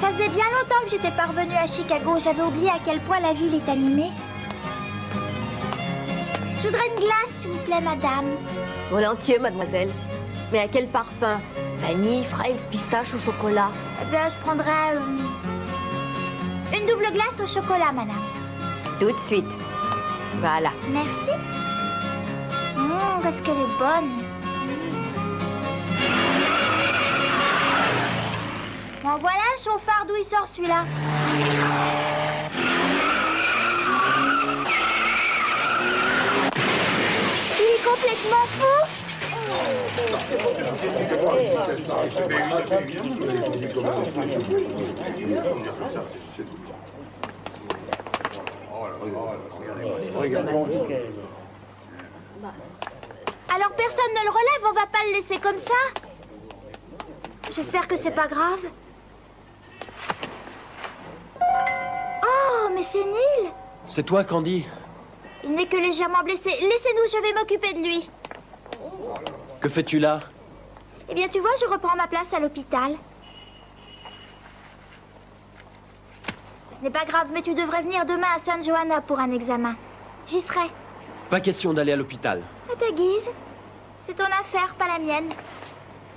Ça faisait bien longtemps que j'étais pas revenue à Chicago. J'avais oublié à quel point la ville est animée. Je voudrais une glace, s'il vous plaît, madame. Volontiers, mademoiselle. Mais à quel parfum? Vanille, fraise, pistache ou chocolat? Eh bien, je prendrais une double glace au chocolat, madame. Tout de suite. Voilà. Merci. Parce qu'elle est bonne. Bon, voilà un chauffard. D'où il sort, celui-là? Il est complètement fou. Alors personne ne le relève, on va pas le laisser comme ça. J'espère que c'est pas grave. Oh, mais c'est Neil. C'est toi, Candy? Il n'est que légèrement blessé. Laissez-nous, je vais m'occuper de lui. Que fais-tu là? Eh bien, tu vois, je reprends ma place à l'hôpital. Ce n'est pas grave, mais tu devrais venir demain à San Johanna pour un examen. J'y serai. Pas question d'aller à l'hôpital. À ta guise. C'est ton affaire, pas la mienne.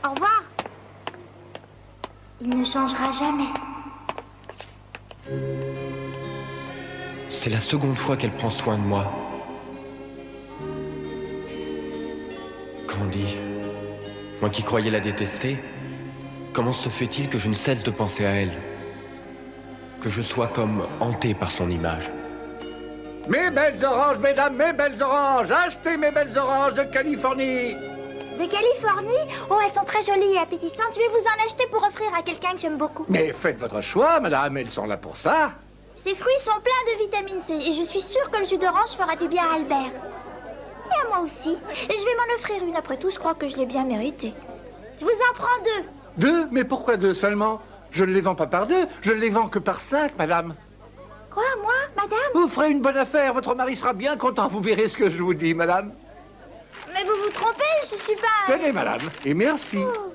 Au revoir. Il ne changera jamais. C'est la seconde fois qu'elle prend soin de moi. Candy, moi qui croyais la détester, comment se fait-il que je ne cesse de penser à elle? Que je sois comme hanté par son image. Mes belles oranges, mesdames, mes belles oranges! Achetez mes belles oranges de Californie! De Californie? Oh, elles sont très jolies et appétissantes. Je vais vous en acheter pour offrir à quelqu'un que j'aime beaucoup. Mais faites votre choix, madame, elles sont là pour ça. Ces fruits sont pleins de vitamine C et je suis sûre que le jus d'orange fera du bien à Albert. Et à moi aussi. Et je vais m'en offrir une. Après tout, je crois que je l'ai bien mérité. Je vous en prends 2. 2? Mais pourquoi 2 seulement? Je ne les vends pas par 2, je ne les vends que par 5, madame. Quoi, moi, madame? Vous ferez une bonne affaire, votre mari sera bien content, vous verrez ce que je vous dis, madame. Mais vous vous trompez, je suis pas... Tenez, madame, et merci. Oh.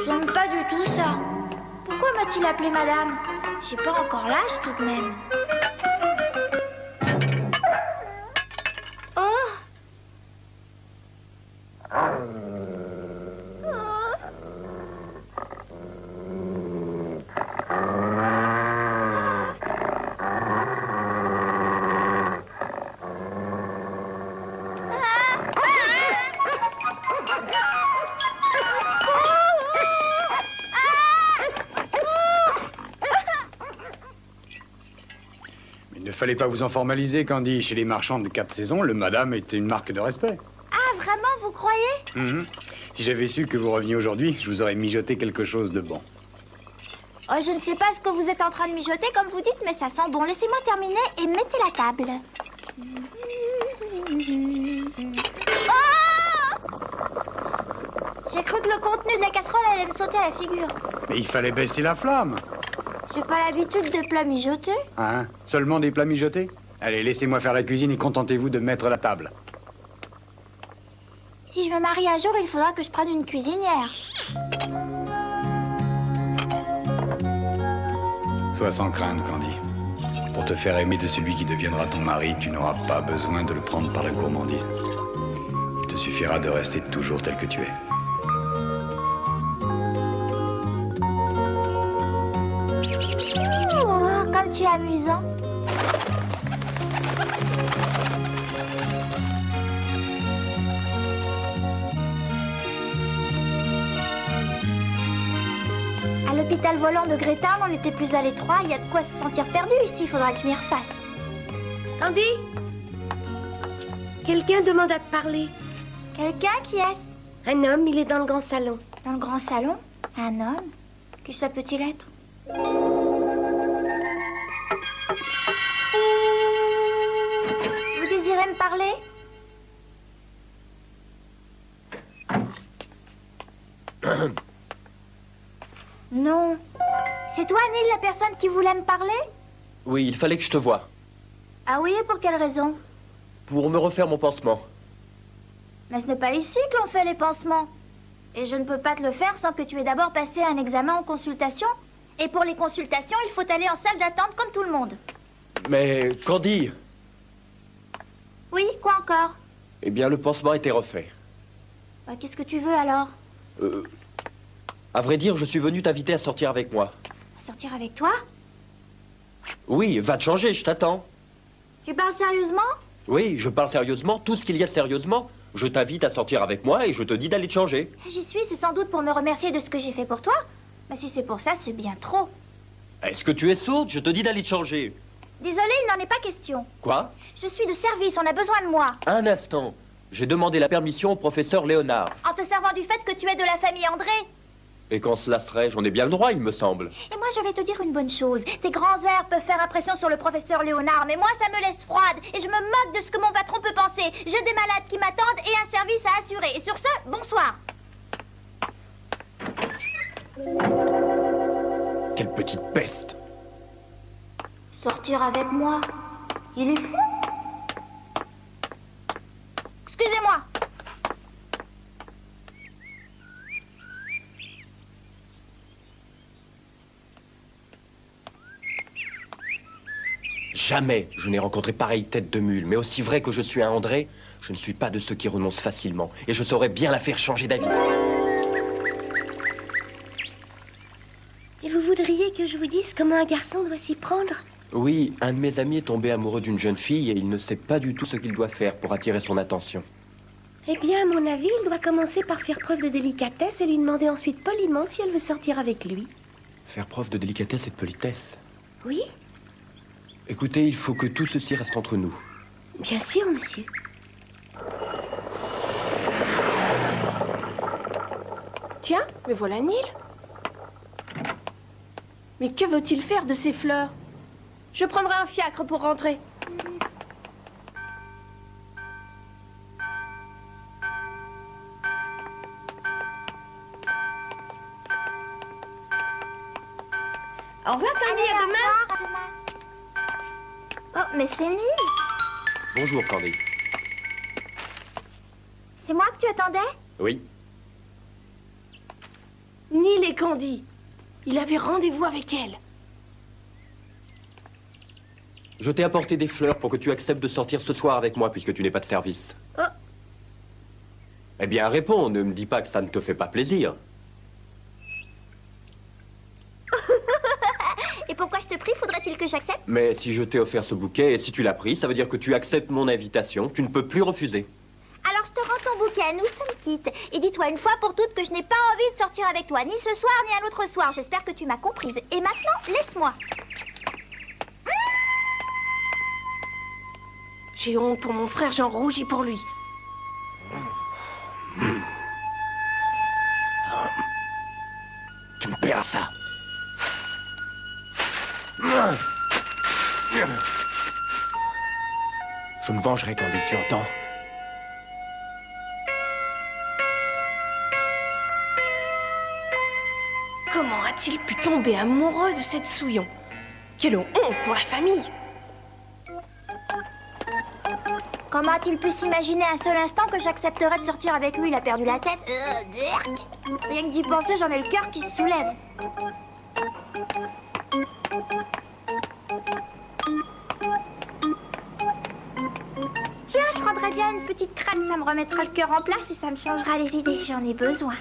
J'aime pas du tout ça. Pourquoi m'a-t-il appelé madame? J'ai pas encore l'âge tout de même. Oh. Il ne fallait pas vous en formaliser, Candy. Chez les marchands de 4 saisons, le madame était une marque de respect. Ah, vraiment, vous croyez? Si j'avais su que vous reveniez aujourd'hui, je vous aurais mijoté quelque chose de bon. Oh, je ne sais pas ce que vous êtes en train de mijoter, comme vous dites, mais ça sent bon. Laissez-moi terminer et mettez la table. Oh! J'ai cru que le contenu de la casserole allait me sauter à la figure. Mais il fallait baisser la flamme. J'ai pas l'habitude des plats mijotés. Hein? Seulement des plats mijotés? Allez, laissez-moi faire la cuisine et contentez-vous de mettre la table. Si je me marie un jour, il faudra que je prenne une cuisinière. Sois sans crainte, Candy. Pour te faire aimer de celui qui deviendra ton mari, tu n'auras pas besoin de le prendre par la gourmandise. Il te suffira de rester toujours tel que tu es. Oh, comme tu es amusant. À l'hôpital volant de Greta, on était plus à l'étroit. Il y a de quoi se sentir perdu ici. Il faudra que je m'y refasse. Candy? Quelqu'un demande à te parler. Quelqu'un qui est-ce? Un homme, il est dans le grand salon. Dans le grand salon? Un homme? Qui ça peut-il être? Vous désirez me parler? Non. C'est toi, Neil, la personne qui voulait me parler? Oui, il fallait que je te voie. Ah oui, et pour quelle raison? Pour me refaire mon pansement. Mais ce n'est pas ici que l'on fait les pansements. Et je ne peux pas te le faire sans que tu aies d'abord passé un examen en consultation. Et pour les consultations, il faut aller en salle d'attente comme tout le monde. Mais, Candy! Oui, quoi encore? Eh bien, le pansement était refait. Bah, qu'est-ce que tu veux alors? À vrai dire, je suis venu t'inviter à sortir avec moi. À sortir avec toi? Oui, va te changer, je t'attends. Tu parles sérieusement? Oui, je parle sérieusement, tout ce qu'il y a de sérieusement. Je t'invite à sortir avec moi et je te dis d'aller te changer. J'y suis, c'est sans doute pour me remercier de ce que j'ai fait pour toi. Mais si c'est pour ça, c'est bien trop. Est-ce que tu es sourde? Je te dis d'aller te changer. Désolée, il n'en est pas question. Quoi? Je suis de service, on a besoin de moi. Un instant. J'ai demandé la permission au professeur Léonard. En te servant du fait que tu es de la famille André. Et quand cela serait, j'en ai bien le droit, il me semble. Et moi, je vais te dire une bonne chose. Tes grands airs peuvent faire impression sur le professeur Léonard, mais moi, ça me laisse froide. Et je me moque de ce que mon patron peut penser. J'ai des malades qui m'attendent et un service à assurer. Et sur ce, bonsoir. Quelle petite peste! Sortir avec moi? Il est fou? Excusez-moi. Jamais je n'ai rencontré pareille tête de mule, mais aussi vrai que je suis un André, je ne suis pas de ceux qui renoncent facilement, et je saurais bien la faire changer d'avis. Et vous voudriez que je vous dise comment un garçon doit s'y prendre? Oui, un de mes amis est tombé amoureux d'une jeune fille et il ne sait pas du tout ce qu'il doit faire pour attirer son attention. Eh bien, à mon avis, il doit commencer par faire preuve de délicatesse et lui demander ensuite poliment si elle veut sortir avec lui. Faire preuve de délicatesse et de politesse. Oui? Écoutez, il faut que tout ceci reste entre nous. Bien sûr, monsieur. Tiens, mais voilà Neil. Mais que veut-il faire de ces fleurs? Je prendrai un fiacre pour rentrer. Au revoir, Candy, à demain. Oh, mais c'est Neil. Bonjour, Candy. C'est moi que tu attendais? Oui. Neil et Candy. Il avait rendez-vous avec elle. Je t'ai apporté des fleurs pour que tu acceptes de sortir ce soir avec moi puisque tu n'es pas de service. Oh. Eh bien, réponds, ne me dis pas que ça ne te fait pas plaisir. Et pourquoi je te prie, faudrait-il que j'accepte? Mais si je t'ai offert ce bouquet et si tu l'as pris, ça veut dire que tu acceptes mon invitation. Tu ne peux plus refuser. Alors je te rends ton bouquet, nous sommes quittes. Et dis-toi une fois pour toutes que je n'ai pas envie de sortir avec toi, ni ce soir, ni un autre soir. J'espère que tu m'as comprise. Et maintenant, laisse-moi. J'ai honte pour mon frère, j'en rougis pour lui. Tu me paieras ça. Je me vengerai, Candy, tu entends? Comment a-t-il pu tomber amoureux de cette souillon? Quelle honte pour la famille! Comment a-t-il pu s'imaginer un seul instant que j'accepterais de sortir avec lui? Il a perdu la tête. Rien que d'y penser, j'en ai le cœur qui se soulève. Tiens, je prendrais bien une petite crème, ça me remettra le cœur en place et ça me changera les idées. J'en ai besoin.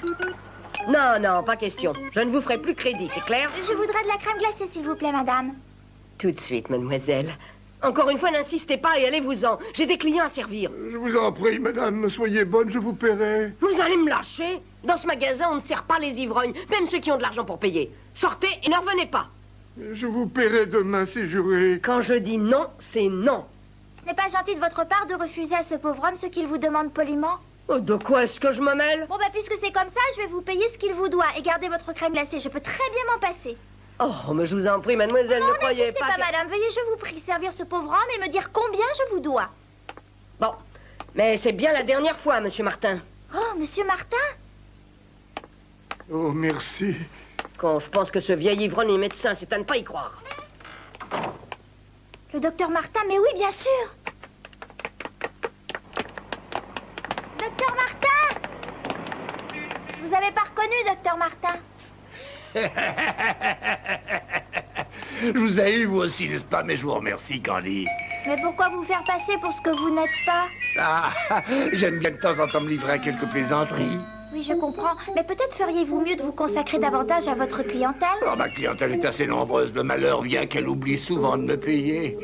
Non, non, pas question. Je ne vous ferai plus crédit, c'est clair? Je voudrais de la crème glacée, s'il vous plaît, madame. Tout de suite, mademoiselle. Encore une fois, n'insistez pas et allez-vous-en. J'ai des clients à servir. Je vous en prie, madame, soyez bonne, je vous paierai. Vous allez me lâcher? Dans ce magasin, on ne sert pas les ivrognes, même ceux qui ont de l'argent pour payer. Sortez et ne revenez pas. Je vous paierai demain, c'est juré. Quand je dis non, c'est non. Ce n'est pas gentil de votre part de refuser à ce pauvre homme ce qu'il vous demande poliment. Oh, de quoi est-ce que je me mêle? Bon, bah, puisque c'est comme ça, je vais vous payer ce qu'il vous doit. Et gardez votre crème glacée, je peux très bien m'en passer. Oh, mais je vous en prie, mademoiselle, Non, ne croyez n'insistez pas pas, que... madame. Veuillez, je vous prie, servir ce pauvre homme et me dire combien je vous dois. Bon, mais c'est bien la dernière fois, monsieur Martin. Oh, monsieur Martin? Oh, merci. Quand je pense que ce vieil ivrogne est médecin, c'est à ne pas y croire. Le docteur Martin, mais oui, bien sûr. Docteur Martin! Vous avez pas reconnu, docteur Martin? Je vous ai eu, vous aussi, n'est-ce pas? Mais je vous remercie, Candy. Mais pourquoi vous faire passer pour ce que vous n'êtes pas? Ah, j'aime bien de temps en temps me livrer à quelques plaisanteries. Oui, je comprends. Mais peut-être feriez-vous mieux de vous consacrer davantage à votre clientèle? Oh, ma clientèle est assez nombreuse. Le malheur vient qu'elle oublie souvent de me payer.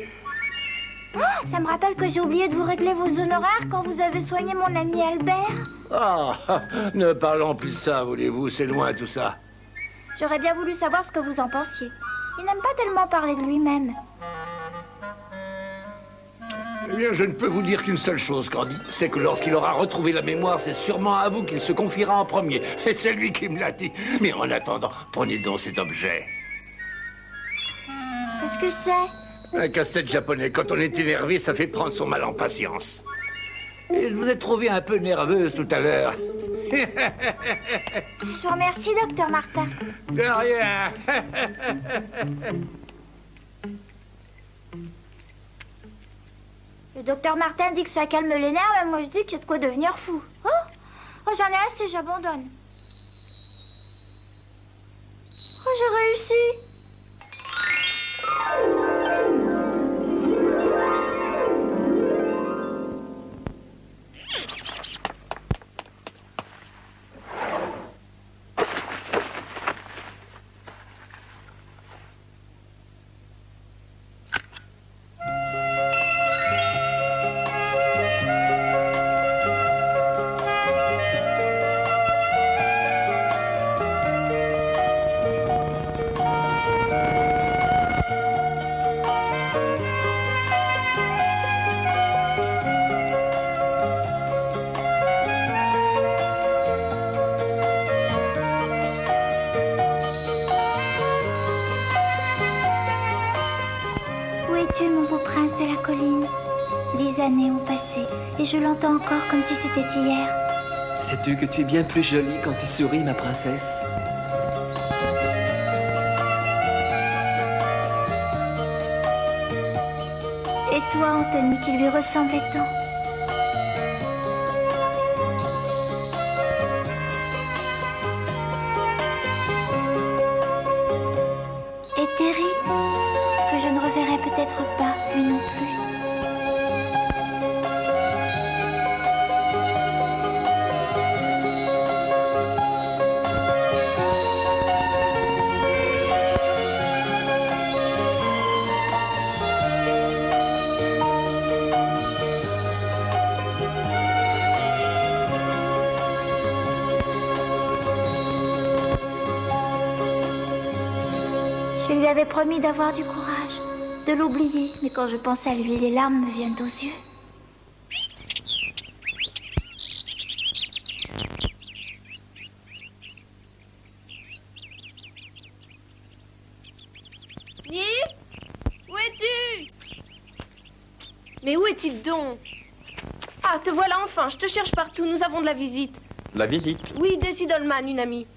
Oh, ça me rappelle que j'ai oublié de vous régler vos honoraires quand vous avez soigné mon ami Albert. Ah, ne parlons plus de ça, voulez-vous, c'est loin tout ça. J'aurais bien voulu savoir ce que vous en pensiez. Il n'aime pas tellement parler de lui-même. Eh bien, je ne peux vous dire qu'une seule chose, Candy. C'est que lorsqu'il aura retrouvé la mémoire, c'est sûrement à vous qu'il se confiera en premier. Et c'est lui qui me l'a dit. Mais en attendant, prenez donc cet objet. Qu'est-ce que c'est? Un casse-tête japonais. Quand on est énervé, ça fait prendre son mal en patience. Et je vous ai trouvé un peu nerveuse tout à l'heure. Je vous remercie, docteur Martin. De rien. Le docteur Martin dit que ça calme les nerfs, mais moi je dis qu'il y a de quoi devenir fou. Oh, j'en ai assez, j'abandonne. Oh, j'ai réussi. Où es-tu, mon beau prince de la colline? 10 années ont passé, et je l'entends encore comme si c'était hier. Sais-tu que tu es bien plus jolie quand tu souris, ma princesse? Et toi, Anthony, qui lui ressemblait tant? Et Terry, que je ne reverrai peut-être pas, lui non plus. Je lui avais promis d'avoir du courage, de l'oublier, mais quand je pense à lui, les larmes me viennent aux yeux. Ni? Où es-tu? Mais où est-il donc? Ah, te voilà enfin, je te cherche partout, nous avons de la visite. La visite? Oui, Daisy Dolman, une amie.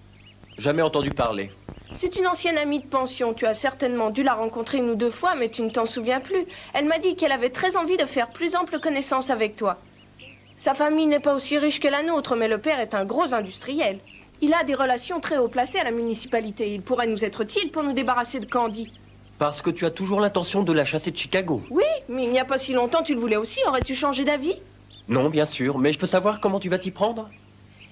Jamais entendu parler. C'est une ancienne amie de pension, tu as certainement dû la rencontrer 1 ou 2 fois, mais tu ne t'en souviens plus. Elle m'a dit qu'elle avait très envie de faire plus ample connaissance avec toi. Sa famille n'est pas aussi riche que la nôtre, mais le père est un gros industriel. Il a des relations très haut placées à la municipalité. Il pourrait nous être utile pour nous débarrasser de Candy. Parce que tu as toujours l'intention de la chasser de Chicago. Oui, mais il n'y a pas si longtemps tu le voulais aussi. Aurais-tu changé d'avis? Non, bien sûr, mais je peux savoir comment tu vas t'y prendre?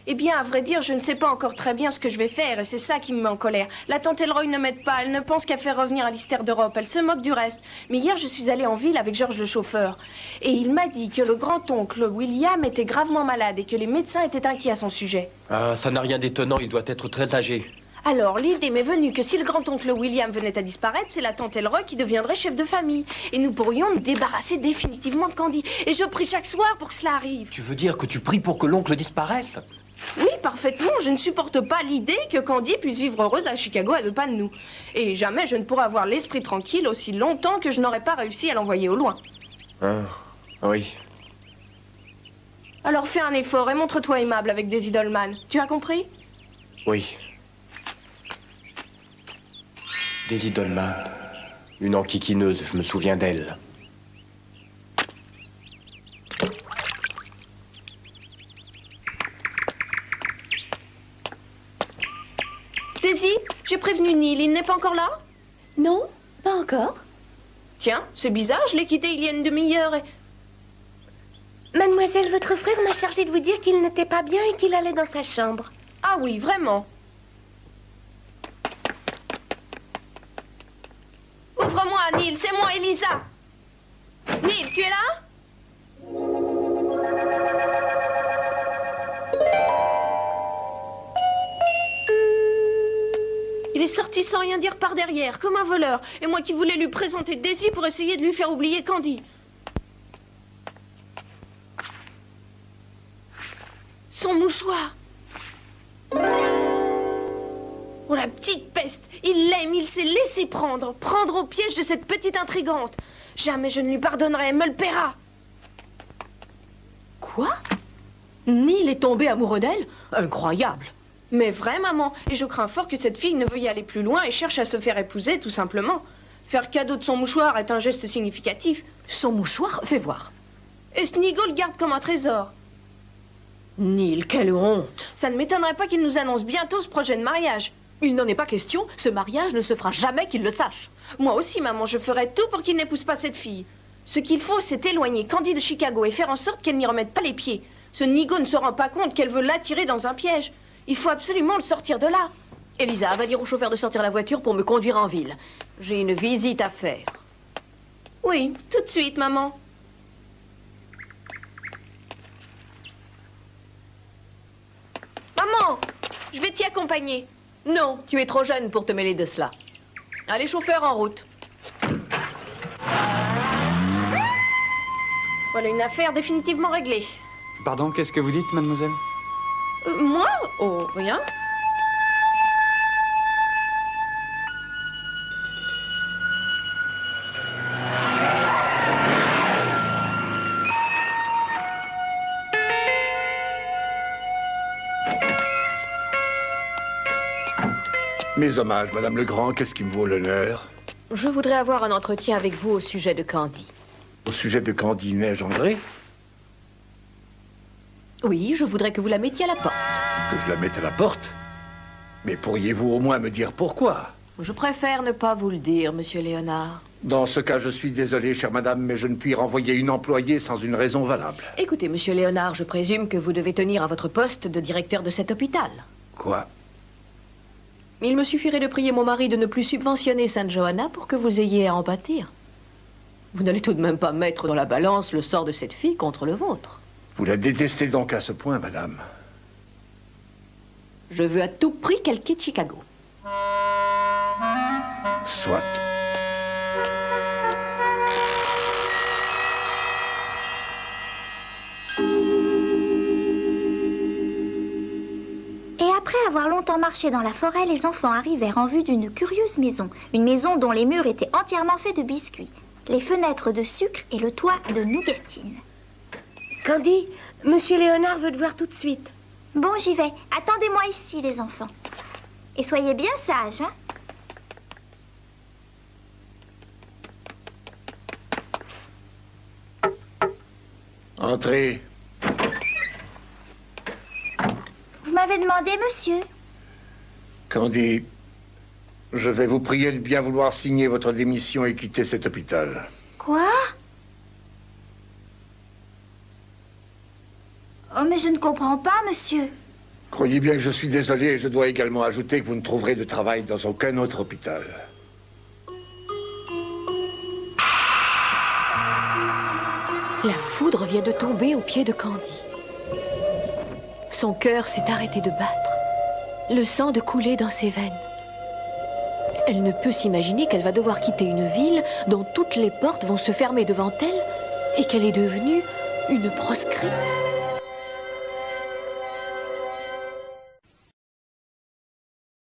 Eh bien, à vrai dire, je ne sais pas encore très bien ce que je vais faire, et c'est ça qui me met en colère. La tante Elroy ne m'aide pas, elle ne pense qu'à faire revenir Alistair d'Europe, elle se moque du reste. Mais hier, je suis allée en ville avec Georges le chauffeur, et il m'a dit que le grand-oncle William était gravement malade et que les médecins étaient inquiets à son sujet. Ah, ça n'a rien d'étonnant, il doit être très âgé. Alors, l'idée m'est venue que si le grand-oncle William venait à disparaître, c'est la tante Elroy qui deviendrait chef de famille. Et nous pourrions nous débarrasser définitivement de Candy. Et je prie chaque soir pour que cela arrive. Tu veux dire que tu pries pour que l'oncle disparaisse? Oui, parfaitement. Je ne supporte pas l'idée que Candy puisse vivre heureuse à Chicago à 2 pas de nous. Et jamais je ne pourrai avoir l'esprit tranquille aussi longtemps que je n'aurai pas réussi à l'envoyer au loin. Ah, oui. Alors fais un effort et montre-toi aimable avec Daisy Dolman. Tu as compris? Oui. Daisy Dolman, une enquiquineuse, je me souviens d'elle. Daisy, j'ai prévenu Neil, il n'est pas encore là? Non, pas encore. Tiens, c'est bizarre, je l'ai quitté il y a une demi-heure et... Mademoiselle, votre frère m'a chargé de vous dire qu'il n'était pas bien et qu'il allait dans sa chambre. Ah oui, vraiment. Ouvre-moi, Neil, c'est moi, Elisa. Neil, tu es là? Il est sorti sans rien dire par derrière, comme un voleur. Et moi qui voulais lui présenter Daisy pour essayer de lui faire oublier Candy. Son mouchoir. Oh, la petite peste. Il l'aime, il s'est laissé prendre. Prendre au piège de cette petite intrigante. Jamais je ne lui pardonnerai, elle me le paiera. Quoi? Neil est tombé amoureux d'elle? Incroyable. Mais vrai, maman. Et je crains fort que cette fille ne veuille aller plus loin et cherche à se faire épouser, tout simplement. Faire cadeau de son mouchoir est un geste significatif. Son mouchoir? Fais voir. Et Snigo le garde comme un trésor. Neil, quelle honte. Ça ne m'étonnerait pas qu'il nous annonce bientôt ce projet de mariage. Il n'en est pas question. Ce mariage ne se fera jamais qu'il le sache. Moi aussi, maman, je ferai tout pour qu'il n'épouse pas cette fille. Ce qu'il faut, c'est éloigner Candy de Chicago et faire en sorte qu'elle n'y remette pas les pieds. Ce Nigo ne se rend pas compte qu'elle veut l'attirer dans un piège. Il faut absolument le sortir de là. Elisa, va dire au chauffeur de sortir la voiture pour me conduire en ville. J'ai une visite à faire. Oui, tout de suite, maman. Maman, je vais t'y accompagner. Non, tu es trop jeune pour te mêler de cela. Allez, chauffeur, en route. Voilà une affaire définitivement réglée. Pardon, qu'est-ce que vous dites, mademoiselle? Moi? Oh, rien. Mes hommages, Madame Legrand, qu'est-ce qui me vaut l'honneur? Je voudrais avoir un entretien avec vous au sujet de Candy. Au sujet de Candy Neige-André? Oui, je voudrais que vous la mettiez à la porte. Que je la mette à la porte? Mais pourriez-vous au moins me dire pourquoi? Je préfère ne pas vous le dire, monsieur Léonard. Dans ce cas, je suis désolé, chère madame, mais je ne puis renvoyer une employée sans une raison valable. Écoutez, monsieur Léonard, je présume que vous devez tenir à votre poste de directeur de cet hôpital. Quoi? Il me suffirait de prier mon mari de ne plus subventionner Sainte Johanna pour que vous ayez à en pâtir. Vous n'allez tout de même pas mettre dans la balance le sort de cette fille contre le vôtre. Vous la détestez donc à ce point, madame? Je veux à tout prix qu'elle quitte Chicago. Soit. Et après avoir longtemps marché dans la forêt, les enfants arrivèrent en vue d'une curieuse maison. Une maison dont les murs étaient entièrement faits de biscuits, les fenêtres de sucre et le toit de nougatine. Candy, monsieur Léonard veut te voir tout de suite. Bon, j'y vais. Attendez-moi ici, les enfants. Et soyez bien sages, hein? Entrez. Vous m'avez demandé, monsieur? Candy, je vais vous prier de bien vouloir signer votre démission et quitter cet hôpital. Quoi? Oh, mais je ne comprends pas, monsieur. Croyez bien que je suis désolé et je dois également ajouter que vous ne trouverez de travail dans aucun autre hôpital. La foudre vient de tomber aux pieds de Candy. Son cœur s'est arrêté de battre. le sang de couler dans ses veines. Elle ne peut s'imaginer qu'elle va devoir quitter une ville dont toutes les portes vont se fermer devant elle et qu'elle est devenue une proscrite.